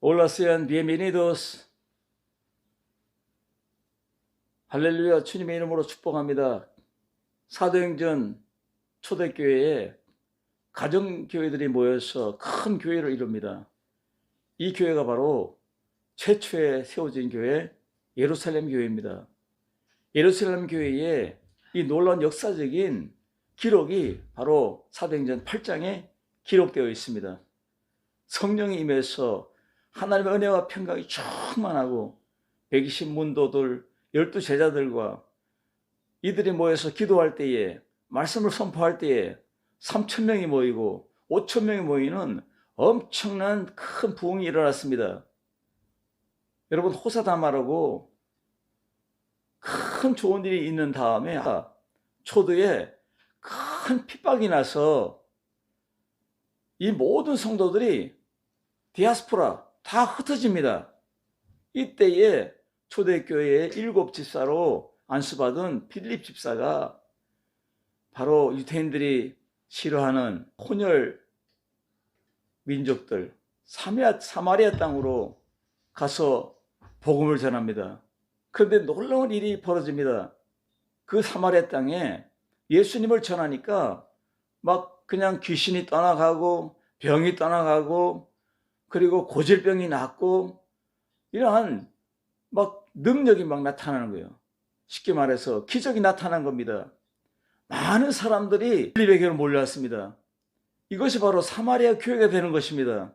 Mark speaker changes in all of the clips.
Speaker 1: Hola, sean bienvenidos. 할렐루야, 주님의 이름으로 축복합니다. 사도행전 초대교회에 가정교회들이 모여서 큰 교회를 이룹니다. 이 교회가 바로 최초에 세워진 교회 예루살렘 교회입니다. 예루살렘 교회의 이 놀라운 역사적인 기록이 바로 사도행전 8장에 기록되어 있습니다. 성령이 임해서 하나님의 은혜와 평강이 충만하고 120문도들 12제자들과 이들이 모여서 기도할 때에, 말씀을 선포할 때에 3,000명이 모이고 5,000명이 모이는 엄청난 큰 부흥이 일어났습니다. 여러분, 호사다마라고 큰 좋은 일이 있는 다음에 초도에 큰 핍박이 나서 이 모든 성도들이 디아스포라 다 흩어집니다. 이때에 초대교회의 7집사로 안수받은 필립 집사가 바로 유대인들이 싫어하는 혼혈 민족들 사마리아 땅으로 가서 복음을 전합니다. 그런데 놀라운 일이 벌어집니다. 그 사마리아 땅에 예수님을 전하니까 막 그냥 귀신이 떠나가고 병이 떠나가고 그리고 고질병이 낫고 이러한 막 능력이 막 나타나는 거예요. 쉽게 말해서 기적이 나타난 겁니다. 많은 사람들이 필립에게로 몰려왔습니다. 이것이 바로 사마리아 교회가 되는 것입니다.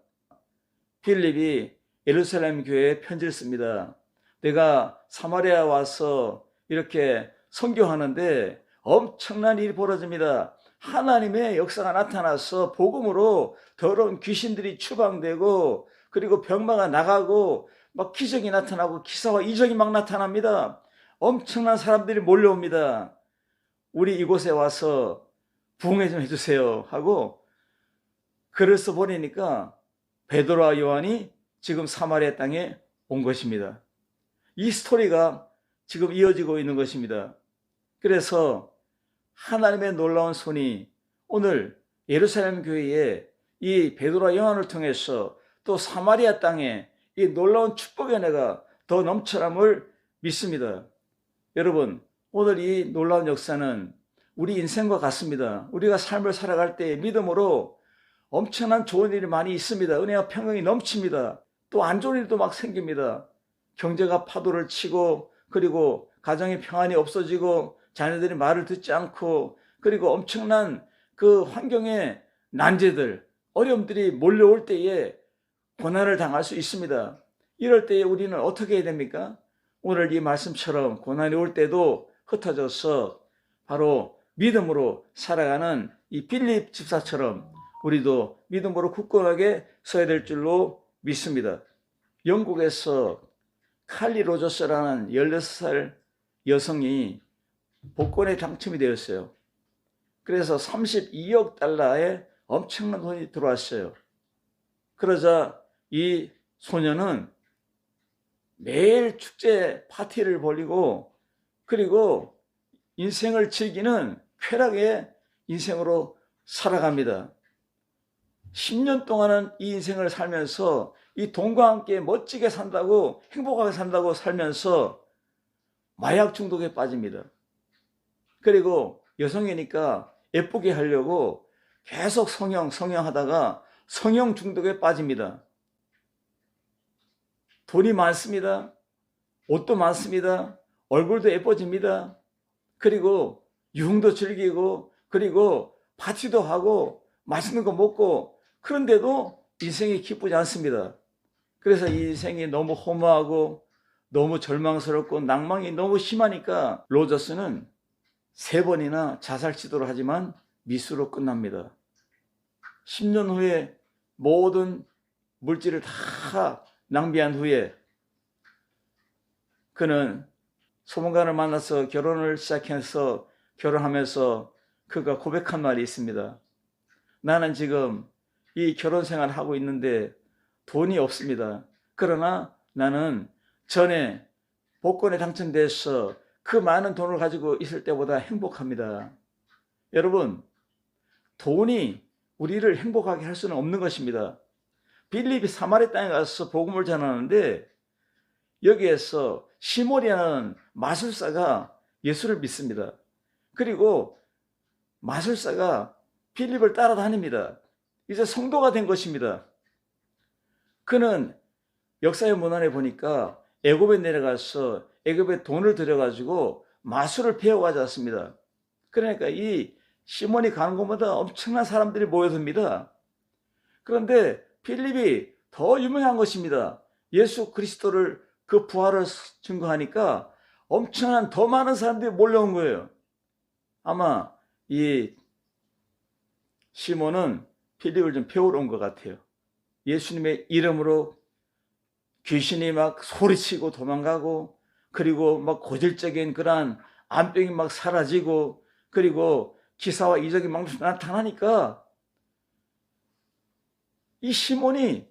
Speaker 1: 필립이 예루살렘 교회에 편지를 씁니다. 내가 사마리아 와서 이렇게 선교하는데 엄청난 일이 벌어집니다. 하나님의 역사가 나타나서 복음으로 더러운 귀신들이 추방되고 그리고 병마가 나가고 막 기적이 나타나고 기사와 이적이 막 나타납니다. 엄청난 사람들이 몰려옵니다. 우리 이곳에 와서 부흥회 좀 해주세요 하고 글을 써보내니까 베드로와 요한이 지금 사마리아 땅에 온 것입니다. 이 스토리가 지금 이어지고 있는 것입니다. 그래서 하나님의 놀라운 손이 오늘 예루살렘 교회에 이 베드로와 요한을 통해서 또 사마리아 땅에 이 놀라운 축복의 은혜가 더 넘쳐남을 믿습니다. 여러분, 오늘 이 놀라운 역사는 우리 인생과 같습니다. 우리가 삶을 살아갈 때 믿음으로 엄청난 좋은 일이 많이 있습니다. 은혜와 평강이 넘칩니다. 또 안 좋은 일도 막 생깁니다. 경제가 파도를 치고 그리고 가정의 평안이 없어지고 자녀들이 말을 듣지 않고 그리고 엄청난 그 환경의 난제들, 어려움들이 몰려올 때에 고난을 당할 수 있습니다. 이럴 때에 우리는 어떻게 해야 됩니까? 오늘 이 말씀처럼 고난이 올 때도 흩어져서 바로 믿음으로 살아가는 이 필립 집사처럼 우리도 믿음으로 굳건하게 서야 될 줄로 믿습니다. 영국에서 칼리 로저스라는 16살 여성이 복권에 당첨이 되었어요. 그래서 32억 달러의 엄청난 돈이 들어왔어요. 그러자 이 소녀는 매일 축제 파티를 벌이고 그리고 인생을 즐기는 쾌락의 인생으로 살아갑니다. 10년 동안은 이 인생을 살면서 이 돈과 함께 멋지게 산다고 행복하게 산다고 살면서 마약 중독에 빠집니다. 그리고 여성이니까 예쁘게 하려고 계속 성형하다가 성형 중독에 빠집니다. 돈이 많습니다. 옷도 많습니다. 얼굴도 예뻐집니다. 그리고 유흥도 즐기고 그리고 파티도 하고 맛있는 거 먹고 그런데도 인생이 기쁘지 않습니다. 그래서 이 인생이 너무 허무하고 너무 절망스럽고 낭망이 너무 심하니까 로저스는 3번이나 자살 시도를 하지만 미수로 끝납니다. 10년 후에 모든 물질을 다 낭비한 후에 그는 소문관을 만나서 결혼을 시작해서 결혼하면서 그가 고백한 말이 있습니다. 나는 지금 이 결혼 생활을 하고 있는데 돈이 없습니다. 그러나 나는 전에 복권에 당첨돼서 그 많은 돈을 가지고 있을 때보다 행복합니다. 여러분, 돈이 우리를 행복하게 할 수는 없는 것입니다. 빌립이 사마리아 땅에 가서 복음을 전하는데 여기에서 시몬이라는 마술사가 예수를 믿습니다. 그리고 마술사가 빌립을 따라다닙니다. 이제 성도가 된 것입니다. 그는 역사의 문안에 보니까 애굽에 내려가서 애굽에 돈을 들여가지고 마술을 배워가지 않습니다. 그러니까 이 시몬이 가는 곳마다 엄청난 사람들이 모여듭니다. 그런데 빌립이 더 유명한 것입니다. 예수 그리스도를 그 부활을 증거하니까 엄청난 더 많은 사람들이 몰려온 거예요. 아마 이 시몬은 빌립을 좀 배우러 온 것 같아요. 예수님의 이름으로 귀신이 막 소리치고 도망가고, 그리고 막 고질적인 그러한 암병이 막 사라지고, 그리고 기사와 이적이 막 나타나니까 이 시몬이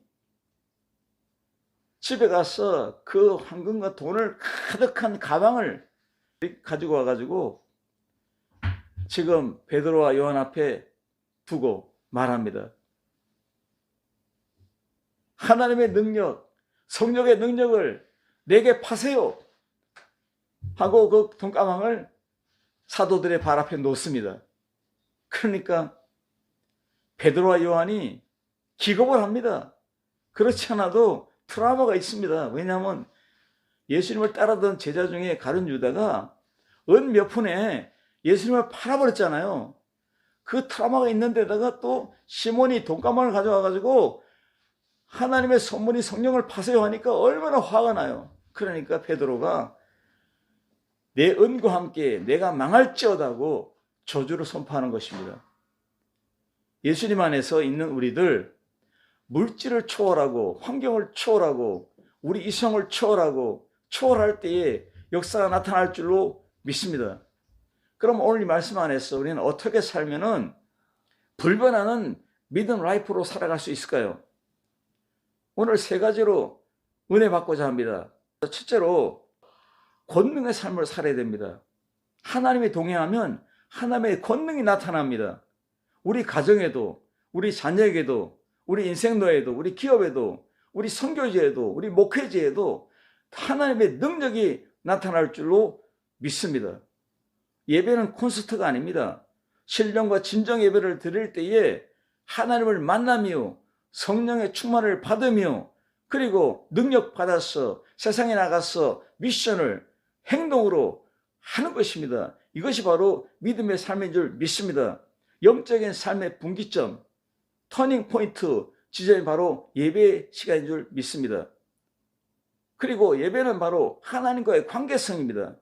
Speaker 1: 집에 가서 그 황금과 돈을 가득한 가방을 가지고 와가지고 지금 베드로와 요한 앞에 두고 말합니다. 하나님의 능력, 성령의 능력을 내게 파세요 하고 그 돈가방을 사도들의 발 앞에 놓습니다. 그러니까 베드로와 요한이 기겁을 합니다. 그렇지 않아도 트라우마가 있습니다. 왜냐하면 예수님을 따르던 제자 중에 가룟 유다가 은 몇 푼에 예수님을 팔아버렸잖아요. 그 트라우마가 있는 데다가 또 시몬이 돈가방을 가져와가지고 하나님의 선물인 성령을 파세요 하니까 얼마나 화가 나요. 그러니까 베드로가 내 은과 함께 내가 망할지어다고 저주를 선포하는 것입니다. 예수님 안에서 있는 우리들, 물질을 초월하고 환경을 초월하고 우리 이성을 초월하고 초월할 때에 역사가 나타날 줄로 믿습니다. 그럼 오늘 이 말씀 안에서 우리는 어떻게 살면은 불변하는 믿음 라이프로 살아갈 수 있을까요? 오늘 세 가지로 은혜 받고자 합니다. 첫째로 권능의 삶을 살아야 됩니다. 하나님이 동행하면 하나님의 권능이 나타납니다. 우리 가정에도, 우리 자녀에게도, 우리 인생노에도, 우리 기업에도, 우리 선교지에도, 우리 목회지에도 하나님의 능력이 나타날 줄로 믿습니다. 예배는 콘서트가 아닙니다. 신령과 진정 예배를 드릴 때에 하나님을 만나며 성령의 충만을 받으며 그리고 능력 받아서 세상에 나가서 미션을 행동으로 하는 것입니다. 이것이 바로 믿음의 삶인 줄 믿습니다. 영적인 삶의 분기점, 터닝 포인트 지점이 바로 예배 시간인 줄 믿습니다. 그리고 예배는 바로 하나님과의 관계성입니다.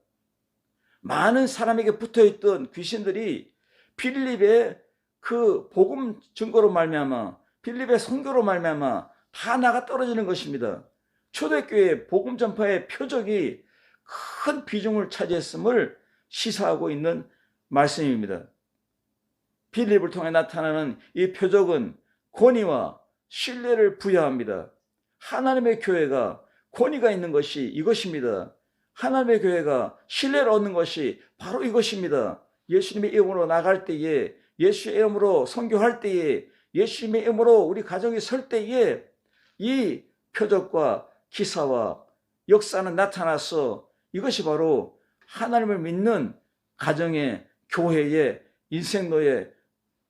Speaker 1: 많은 사람에게 붙어있던 귀신들이 빌립의 그 복음 증거로 말미암아, 빌립의 선교로 말미암아 다 나가 떨어지는 것입니다. 초대교회 복음 전파의 표적이 큰 비중을 차지했음을 시사하고 있는 말씀입니다. 빌립을 통해 나타나는 이 표적은 권위와 신뢰를 부여합니다. 하나님의 교회가 권위가 있는 것이 이것입니다. 하나님의 교회가 신뢰를 얻는 것이 바로 이것입니다. 예수님의 이름으로 나갈 때에, 예수의 이름으로 선교할 때에, 예수님의 이름으로 우리 가정이 설 때에 이 표적과 기사와 역사는 나타나서 이것이 바로 하나님을 믿는 가정의, 교회의, 인생노의,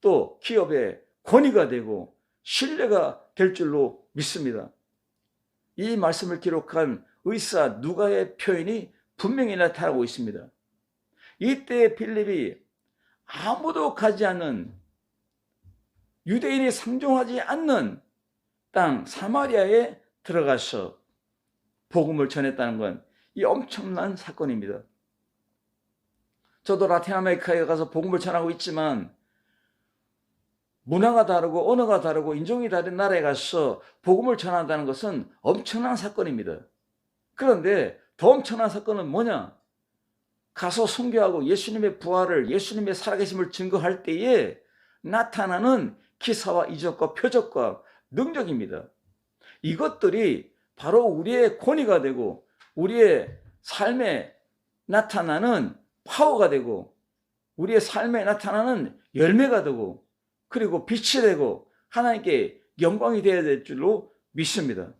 Speaker 1: 또 기업의 권위가 되고 신뢰가 될 줄로 믿습니다. 이 말씀을 기록한 의사 누가의 표현이 분명히 나타나고 있습니다. 이때 빌립이 아무도 가지 않는, 유대인이 상종하지 않는 땅 사마리아에 들어가서 복음을 전했다는 건 이 엄청난 사건입니다. 저도 라틴 아메리카에 가서 복음을 전하고 있지만 문화가 다르고 언어가 다르고 인종이 다른 나라에 가서 복음을 전한다는 것은 엄청난 사건입니다. 그런데 더 엄청난 사건은 뭐냐? 가서 선교하고 예수님의 부활을, 예수님의 살아계심을 증거할 때에 나타나는 기사와 이적과 표적과 능력입니다. 이것들이 바로 우리의 권위가 되고 우리의 삶에 나타나는 파워가 되고 우리의 삶에 나타나는 열매가 되고 그리고 빛이 되고 하나님께 영광이 되어야 될 줄로 믿습니다.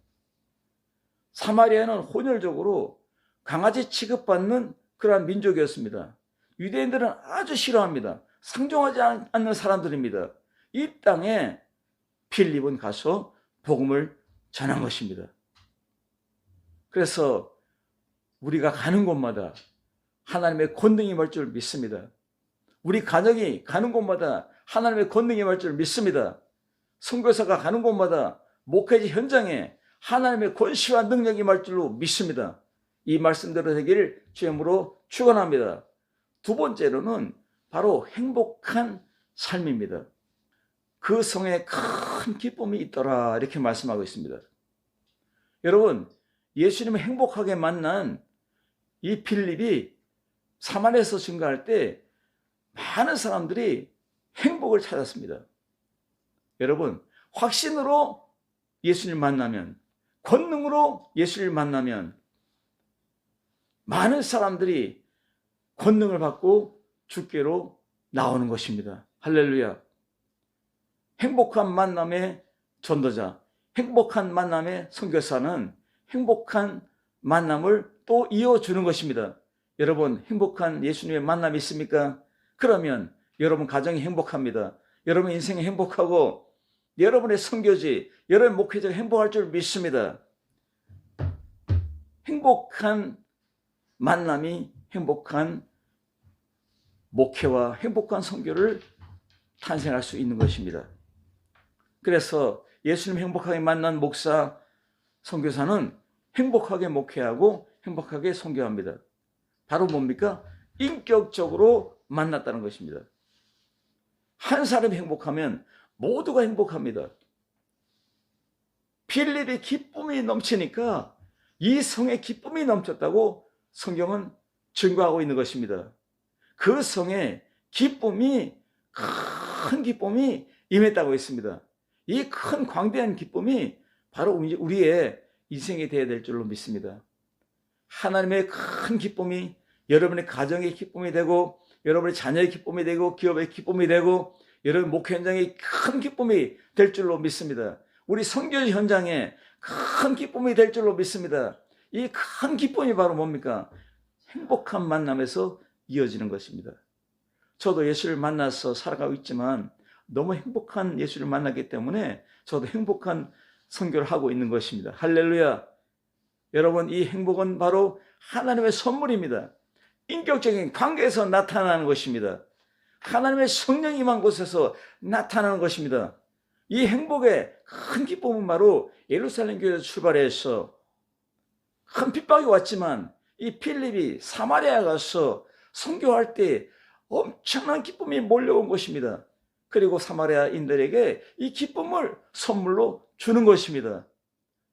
Speaker 1: 사마리아는 혼혈적으로 강아지 취급받는 그러한 민족이었습니다. 유대인들은 아주 싫어합니다. 상종하지 않는 사람들입니다. 이 땅에 필립은 가서 복음을 전한 것입니다. 그래서 우리가 가는 곳마다 하나님의 권능이 임할 줄 믿습니다. 우리 가정이 가는 곳마다 하나님의 권능이 임할 줄 믿습니다. 선교사가 가는 곳마다 목회지 현장에 하나님의 권시와 능력이 임할 줄로 믿습니다. 이 말씀대로 되기를 주님으로 축원합니다. 두 번째로는 바로 행복한 삶입니다. 그 성에 큰 기쁨이 있더라 이렇게 말씀하고 있습니다. 여러분, 예수님을 행복하게 만난 이 빌립이 사마리아에서 증거할 때 많은 사람들이 행복을 찾았습니다. 여러분, 확신으로 예수님을 만나면, 권능으로 예수님을 만나면 많은 사람들이 권능을 받고 주께로 나오는 것입니다. 할렐루야. 행복한 만남의 전도자, 행복한 만남의 선교사는 행복한 만남을 또 이어주는 것입니다. 여러분, 행복한 예수님의 만남이 있습니까? 그러면 여러분 가정이 행복합니다. 여러분 인생이 행복하고 여러분의 선교지, 여러분 목회자가 행복할 줄 믿습니다. 행복한 만남이 행복한 목회와 행복한 선교를 탄생할 수 있는 것입니다. 그래서 예수님 행복하게 만난 목사, 선교사는 행복하게 목회하고 행복하게 선교합니다. 바로 뭡니까? 인격적으로 만났다는 것입니다. 한 사람이 행복하면 모두가 행복합니다. 필립의 기쁨이 넘치니까 이 성에 기쁨이 넘쳤다고 성경은 증거하고 있는 것입니다. 그 성에 기쁨이, 큰 기쁨이 임했다고 했습니다. 이 큰 광대한 기쁨이 바로 우리의 인생이 되어야 될 줄로 믿습니다. 하나님의 큰 기쁨이 여러분의 가정의 기쁨이 되고, 여러분의 자녀의 기쁨이 되고, 기업의 기쁨이 되고, 여러분 목회 현장의 큰 기쁨이 될 줄로 믿습니다. 우리 선교 현장에 큰 기쁨이 될 줄로 믿습니다. 이 큰 기쁨이 바로 뭡니까? 행복한 만남에서 이어지는 것입니다. 저도 예수를 만나서 살아가고 있지만 너무 행복한 예수를 만났기 때문에 저도 행복한 선교를 하고 있는 것입니다. 할렐루야. 여러분, 이 행복은 바로 하나님의 선물입니다. 인격적인 관계에서 나타나는 것입니다. 하나님의 성령이 임한 곳에서 나타나는 것입니다. 이 행복의 큰 기쁨은 바로 예루살렘 교회에서 출발해서 큰 핍박이 왔지만 이 필립이 사마리아에 가서 선교할 때 엄청난 기쁨이 몰려온 것입니다. 그리고 사마리아인들에게 이 기쁨을 선물로 주는 것입니다.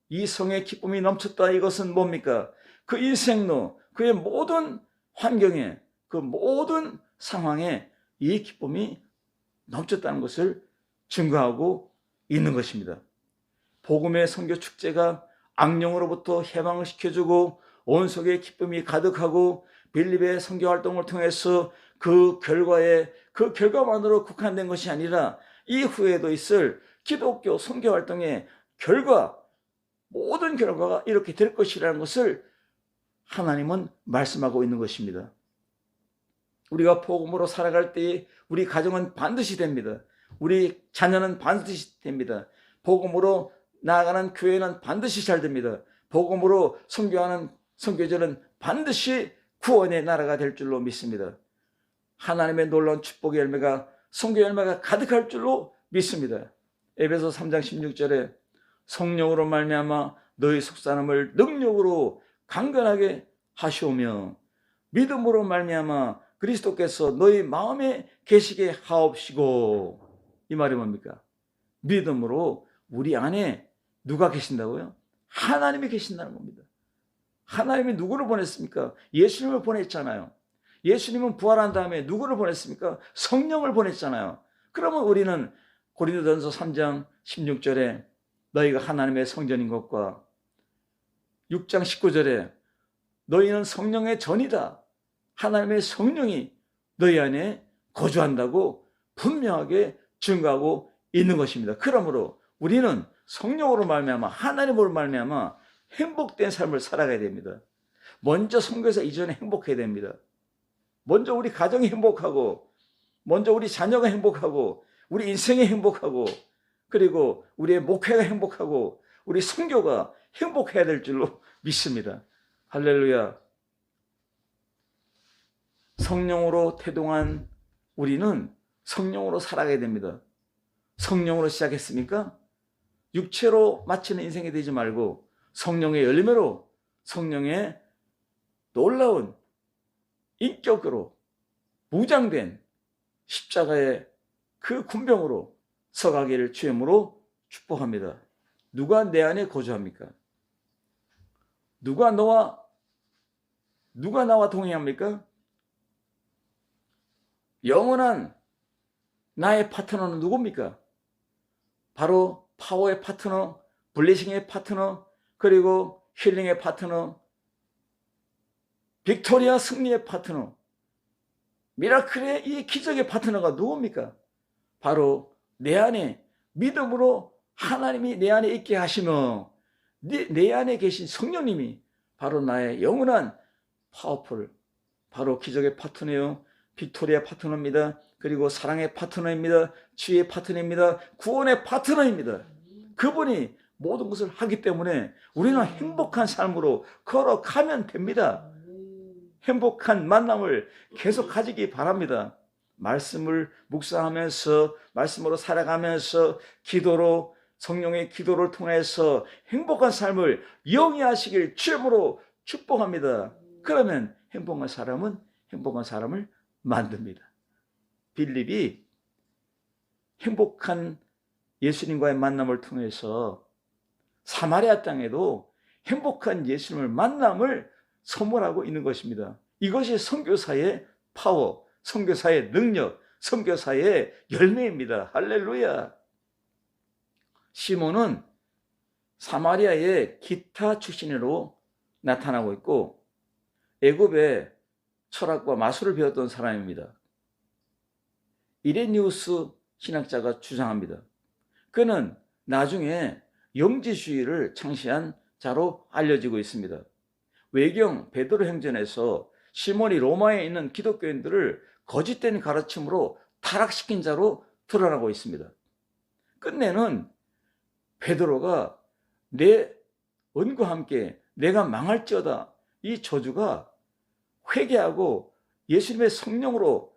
Speaker 1: 이 성의 기쁨이 넘쳤다. 이것은 뭡니까? 그 인생로, 그의 모든 환경에, 그 모든 상황에 이 기쁨이 넘쳤다는 것을 증거하고 있는 것입니다. 복음의 선교 축제가 악령으로부터 해방을 시켜주고 온 속에 기쁨이 가득하고 빌립의 선교 활동을 통해서 그 결과만으로 국한된 것이 아니라 이후에도 있을 기독교 선교 활동의 모든 결과가 이렇게 될 것이라는 것을 하나님은 말씀하고 있는 것입니다. 우리가 복음으로 살아갈 때 우리 가정은 반드시 됩니다. 우리 자녀는 반드시 됩니다. 복음으로 나아가는 교회는 반드시 잘 됩니다. 복음으로 선교하는 선교제는 반드시 구원의 나라가 될 줄로 믿습니다. 하나님의 놀라운 축복의 열매가, 선교 열매가 가득할 줄로 믿습니다. 에베소 3장 16절에 성령으로 말미암아 너희 속사람을 능력으로 강건하게 하시오며 믿음으로 말미암아 그리스도께서 너희 마음에 계시게 하옵시고. 이 말이 뭡니까? 믿음으로 우리 안에 누가 계신다고요? 하나님이 계신다는 겁니다. 하나님이 누구를 보냈습니까? 예수님을 보냈잖아요. 예수님은 부활한 다음에 누구를 보냈습니까? 성령을 보냈잖아요. 그러면 우리는 고린도전서 3장 16절에 너희가 하나님의 성전인 것과 6장 19절에 너희는 성령의 전이다. 하나님의 성령이 너희 안에 거주한다고 분명하게 증거하고 있는 것입니다. 그러므로 우리는 성령으로 말미암아 하나님으로 말미암아 행복된 삶을 살아가야 됩니다. 먼저 선교사 이전에 행복해야 됩니다. 먼저 우리 가정이 행복하고, 먼저 우리 자녀가 행복하고, 우리 인생이 행복하고, 그리고 우리의 목회가 행복하고, 우리 선교가 행복해야 될 줄로 믿습니다. 할렐루야. 성령으로 태동한 우리는 성령으로 살아가야 됩니다. 성령으로 시작했습니까? 육체로 마치는 인생이 되지 말고 성령의 열매로, 성령의 놀라운 인격으로 무장된 십자가의 그 군병으로 서가기를 주임으로 축복합니다. 누가 내 안에 거주합니까? 누가 나와 동행합니까? 영원한 나의 파트너는 누굽니까? 바로 파워의 파트너, 블레싱의 파트너, 그리고 힐링의 파트너, 빅토리아 승리의 파트너, 미라클의 이 기적의 파트너가 누굽니까? 바로 내 안에 믿음으로 하나님이 내 안에 있게 하시며 내 안에 계신 성령님이 바로 나의 영원한 파워풀, 바로 기적의 파트너요, 빅토리아 파트너입니다. 그리고 사랑의 파트너입니다. 지혜의 파트너입니다. 구원의 파트너입니다. 그분이 모든 것을 하기 때문에 우리는 행복한 삶으로 걸어가면 됩니다. 행복한 만남을 계속 가지기 바랍니다. 말씀을 묵상하면서, 말씀으로 살아가면서, 기도로, 성령의 기도를 통해서 행복한 삶을 영위하시길 주님으로 축복합니다. 그러면 행복한 사람은 행복한 사람을 만듭니다. 빌립이 행복한 예수님과의 만남을 통해서 사마리아 땅에도 행복한 예수님을 만남을 선물하고 있는 것입니다. 이것이 선교사의 파워, 선교사의 능력, 선교사의 열매입니다. 할렐루야. 시몬은 사마리아의 기타 출신으로 나타나고 있고 애굽의 철학과 마술을 배웠던 사람입니다. 이레니우스 신학자가 주장합니다. 그는 나중에 영지주의를 창시한 자로 알려지고 있습니다. 외경 베드로 행전에서 시몬이 로마에 있는 기독교인들을 거짓된 가르침으로 타락시킨 자로 드러나고 있습니다. 끝내는 베드로가 내 은과 함께 내가 망할지어다, 이 저주가 회개하고 예수님의 성령으로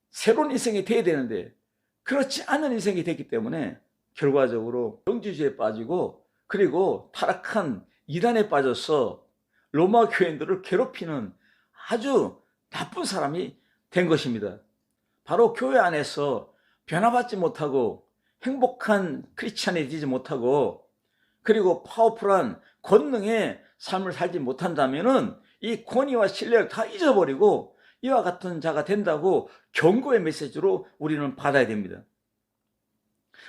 Speaker 1: 새로운 인생이 되어야 되는데 그렇지 않은 인생이 됐기 때문에 결과적으로 영지주의에 빠지고 그리고 타락한 이단에 빠져서 로마 교인들을 괴롭히는 아주 나쁜 사람이 된 것입니다. 바로 교회 안에서 변화받지 못하고 행복한 크리스찬이 되지 못하고 그리고 파워풀한 권능의 삶을 살지 못한다면은 이 권위와 신뢰를 다 잊어버리고 이와 같은 자가 된다고 경고의 메시지로 우리는 받아야 됩니다.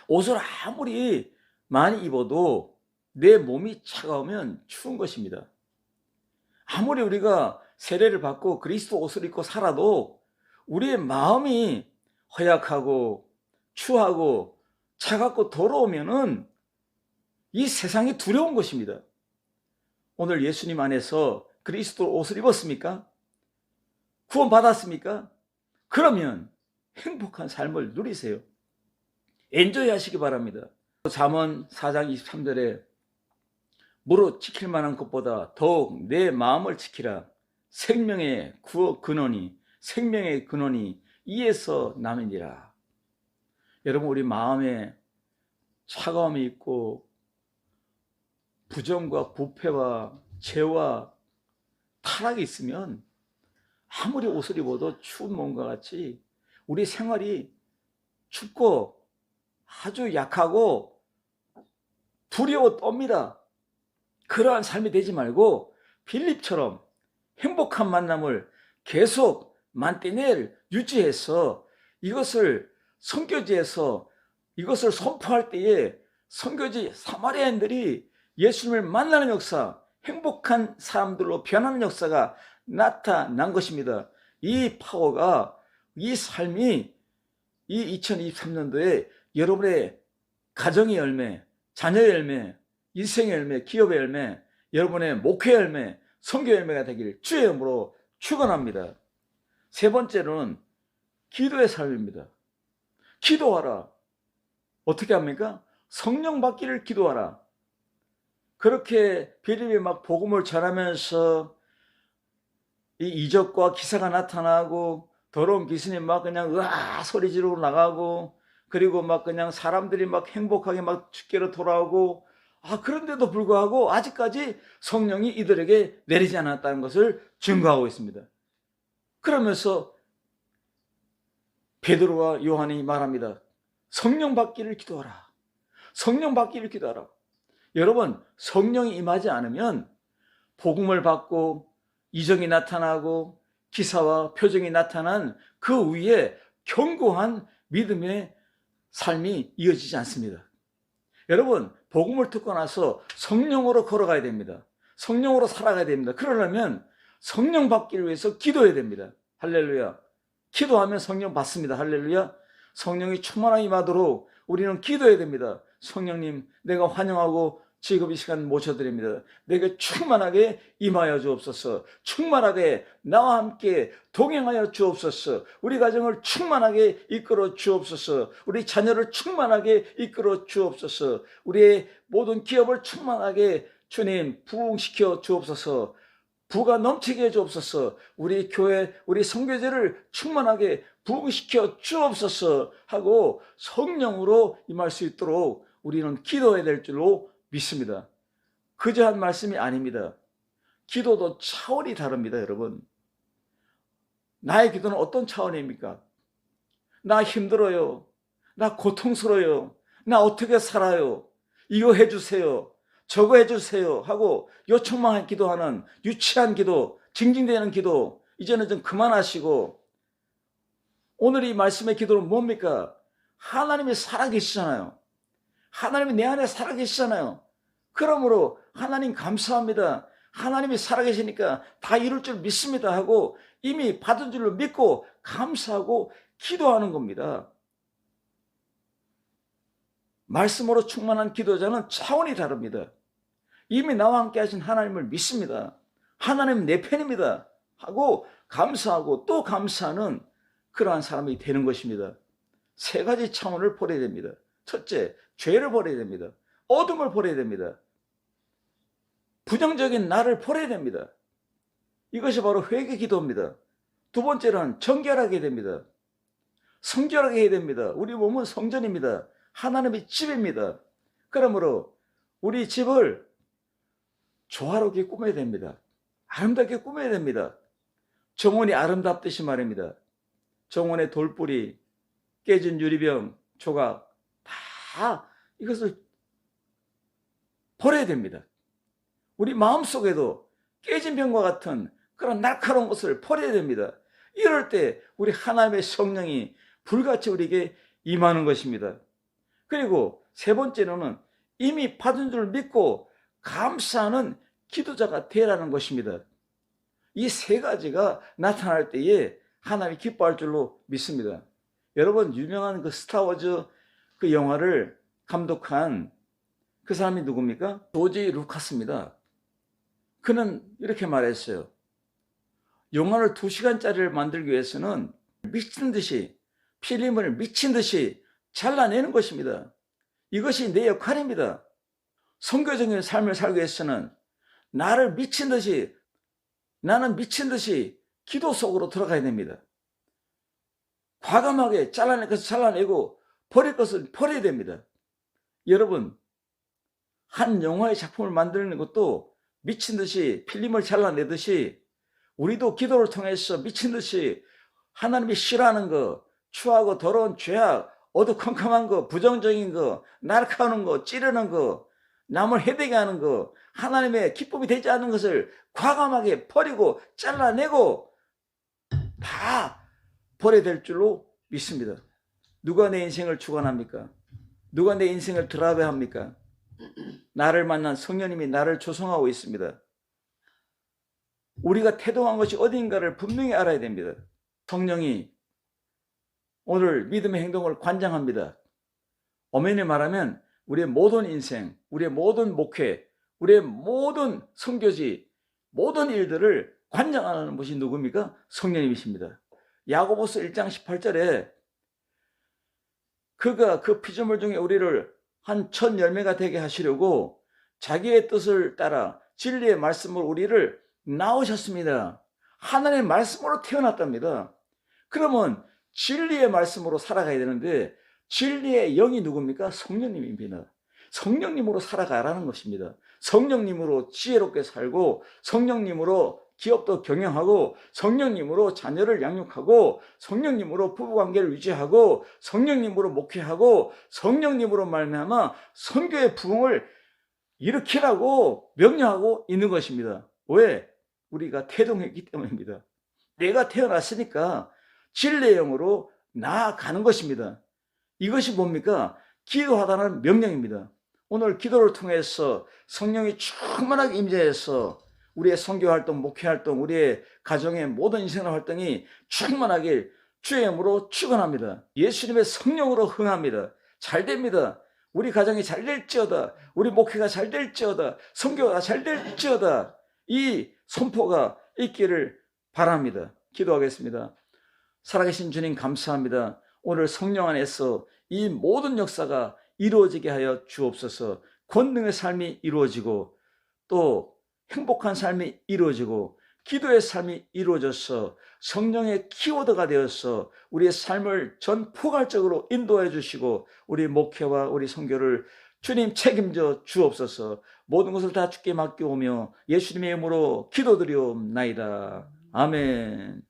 Speaker 1: 옷을 아무리 많이 입어도 내 몸이 차가우면 추운 것입니다. 아무리 우리가 세례를 받고 그리스도 옷을 입고 살아도 우리의 마음이 허약하고 추하고 차갑고 더러우면은 이 세상이 두려운 것입니다. 오늘 예수님 안에서 그리스도 옷을 입었습니까? 구원 받았습니까? 그러면 행복한 삶을 누리세요. 엔조이 하시기 바랍니다. 잠언 4장 23절에 무릇 지킬 만한 것보다 더욱 내 마음을 지키라. 생명의 근원이 이에서 남으니라. 여러분, 우리 마음에 차가움이 있고 부정과 부패와 죄와 타락이 있으면 아무리 옷을 입어도 추운 몸과 같이 우리 생활이 춥고 아주 약하고 두려워 떱니다. 그러한 삶이 되지 말고 빌립처럼 행복한 만남을 계속 만떼낼 유지해서 이것을 선교지에서 이것을 선포할 때에 선교지 사마리아인들이 예수님을 만나는 역사, 행복한 사람들로 변하는 역사가 나타난 것입니다. 이 파워가, 이 삶이 이 2023년도에 여러분의 가정의 열매, 자녀의 열매, 인생의 열매, 기업의 열매, 여러분의 목회 열매, 선교 열매가 되길 주의 이름으로 축원합니다. 세 번째로는 기도의 삶입니다. 기도하라. 어떻게 합니까? 성령 받기를 기도하라. 그렇게 빌립이 막 복음을 전하면서 이 이적과 기사가 나타나고 더러운 귀신이 막 그냥 으아 소리 지르고 나가고 그리고 막 그냥 사람들이 막 행복하게 막 주께로 돌아오고 그런데도 불구하고 아직까지 성령이 이들에게 내리지 않았다는 것을 증거하고 있습니다. 그러면서 베드로와 요한이 말합니다. 성령 받기를 기도하라. 성령 받기를 기도하라. 여러분, 성령이 임하지 않으면 복음을 받고 이적이 나타나고 기사와 표정이 나타난 그 위에 견고한 믿음의 삶이 이어지지 않습니다. 여러분, 복음을 듣고 나서 성령으로 걸어가야 됩니다. 성령으로 살아가야 됩니다. 그러려면 성령 받기를 위해서 기도해야 됩니다. 할렐루야. 기도하면 성령 받습니다. 할렐루야. 성령이 충만하게 임하도록 우리는 기도해야 됩니다. 성령님, 내가 환영하고 지금 이 시간 모셔드립니다. 내게 충만하게 임하여 주옵소서. 충만하게 나와 함께 동행하여 주옵소서. 우리 가정을 충만하게 이끌어 주옵소서. 우리 자녀를 충만하게 이끌어 주옵소서. 우리의 모든 기업을 충만하게 주님 부흥시켜 주옵소서. 부가 넘치게 해 주옵소서. 우리 교회, 우리 선교제를 충만하게 부흥시켜 주옵소서 하고 성령으로 임할 수 있도록 우리는 기도해야 될 줄로 믿습니다. 그저 한 말씀이 아닙니다. 기도도 차원이 다릅니다, 여러분. 나의 기도는 어떤 차원입니까? 나 힘들어요. 나 고통스러워요. 나 어떻게 살아요? 이거 해주세요. 저거 해주세요 하고 요청만 기도하는 유치한 기도, 징징대는 기도 이제는 좀 그만하시고 오늘 이 말씀의 기도는 뭡니까? 하나님이 살아계시잖아요. 하나님이 내 안에 살아계시잖아요. 그러므로 하나님 감사합니다. 하나님이 살아계시니까 다 이룰 줄 믿습니다 하고 이미 받은 줄로 믿고 감사하고 기도하는 겁니다. 말씀으로 충만한 기도자는 차원이 다릅니다. 이미 나와 함께 하신 하나님을 믿습니다. 하나님 내 편입니다 하고 감사하고 또 감사하는 그러한 사람이 되는 것입니다. 세 가지 차원을 버려야 됩니다. 첫째, 죄를 버려야 됩니다. 어둠을 버려야 됩니다. 부정적인 나를 버려야 됩니다. 이것이 바로 회개 기도입니다. 두 번째는 정결하게 됩니다. 성결하게 해야 됩니다. 우리 몸은 성전입니다. 하나님의 집입니다. 그러므로 우리 집을 조화롭게 꾸며야 됩니다. 아름답게 꾸며야 됩니다. 정원이 아름답듯이 말입니다. 정원의 돌뿌리, 깨진 유리병, 조각 다 이것을 버려야 됩니다. 우리 마음속에도 깨진 병과 같은 그런 날카로운 것을 버려야 됩니다. 이럴 때 우리 하나님의 성령이 불같이 우리에게 임하는 것입니다. 그리고 세 번째로는 이미 받은 줄 믿고 감사하는 기도자가 되라는 것입니다. 이 세 가지가 나타날 때에 하나님이 기뻐할 줄로 믿습니다. 여러분, 유명한 그 스타워즈 그 영화를 감독한 그 사람이 누굽니까? 조지 루카스입니다. 그는 이렇게 말했어요. 영화를 2시간짜리를 만들기 위해서는 미친 듯이 필름을 미친 듯이 잘라내는 것입니다. 이것이 내 역할입니다. 선교적인 삶을 살기 위해서는 나는 미친 듯이 기도 속으로 들어가야 됩니다. 과감하게 잘라낼 것을 잘라내고 버릴 것을 버려야 됩니다. 여러분, 한 영화의 작품을 만드는 것도 미친 듯이 필름을 잘라내듯이 우리도 기도를 통해서 미친 듯이 하나님이 싫어하는 거, 추하고 더러운 죄악, 어두컴컴한 거, 부정적인 거, 날카로운 거, 찌르는 거, 남을 해되게 하는 거, 하나님의 기쁨이 되지 않는 것을 과감하게 버리고 잘라내고 다 버려야 될 줄로 믿습니다. 누가 내 인생을 주관합니까? 누가 내 인생을 드라이브합니까? 나를 만난 성령님이 나를 조성하고 있습니다. 우리가 태동한 것이 어딘가를 분명히 알아야 됩니다. 성령이 오늘 믿음의 행동을 관장합니다. 엄연히 말하면 우리의 모든 인생, 우리의 모든 목회, 우리의 모든 선교지, 모든 일들을 관장하는 분이 누굽니까? 성령님이십니다. 야고보서 1장 18절에 그가 그 피조물 중에 우리를 한 천 열매가 되게 하시려고 자기의 뜻을 따라 진리의 말씀으로 우리를 낳으셨습니다. 하나님의 말씀으로 태어났답니다. 그러면 진리의 말씀으로 살아가야 되는데 진리의 영이 누굽니까? 성령님입니다. 성령님으로 살아가라는 것입니다. 성령님으로 지혜롭게 살고 성령님으로 기업도 경영하고 성령님으로 자녀를 양육하고 성령님으로 부부관계를 유지하고 성령님으로 목회하고 성령님으로 말미암아 선교의 부흥을 일으키라고 명령하고 있는 것입니다. 왜? 우리가 태동했기 때문입니다. 내가 태어났으니까 진리의 영으로 나아가는 것입니다. 이것이 뭡니까? 기도하다는 명령입니다. 오늘 기도를 통해서 성령이 충만하게 임재해서 우리의 선교활동, 목회활동, 우리의 가정의 모든 인생의 활동이 충만하길 주의 이름으로 축원합니다. 예수님의 성령으로 흥합니다. 잘 됩니다. 우리 가정이 잘 될지어다. 우리 목회가 잘 될지어다. 선교가 잘 될지어다. 이 선포가 있기를 바랍니다. 기도하겠습니다. 살아계신 주님 감사합니다. 오늘 성령 안에서 이 모든 역사가 이루어지게 하여 주옵소서. 권능의 삶이 이루어지고 또 행복한 삶이 이루어지고 기도의 삶이 이루어져서 성령의 키워드가 되어서 우리의 삶을 전포괄적으로 인도해 주시고 우리 목회와 우리 선교를 주님 책임져 주옵소서. 모든 것을 다 주께 맡겨오며 예수님의 이름으로 기도드리옵나이다. 아멘.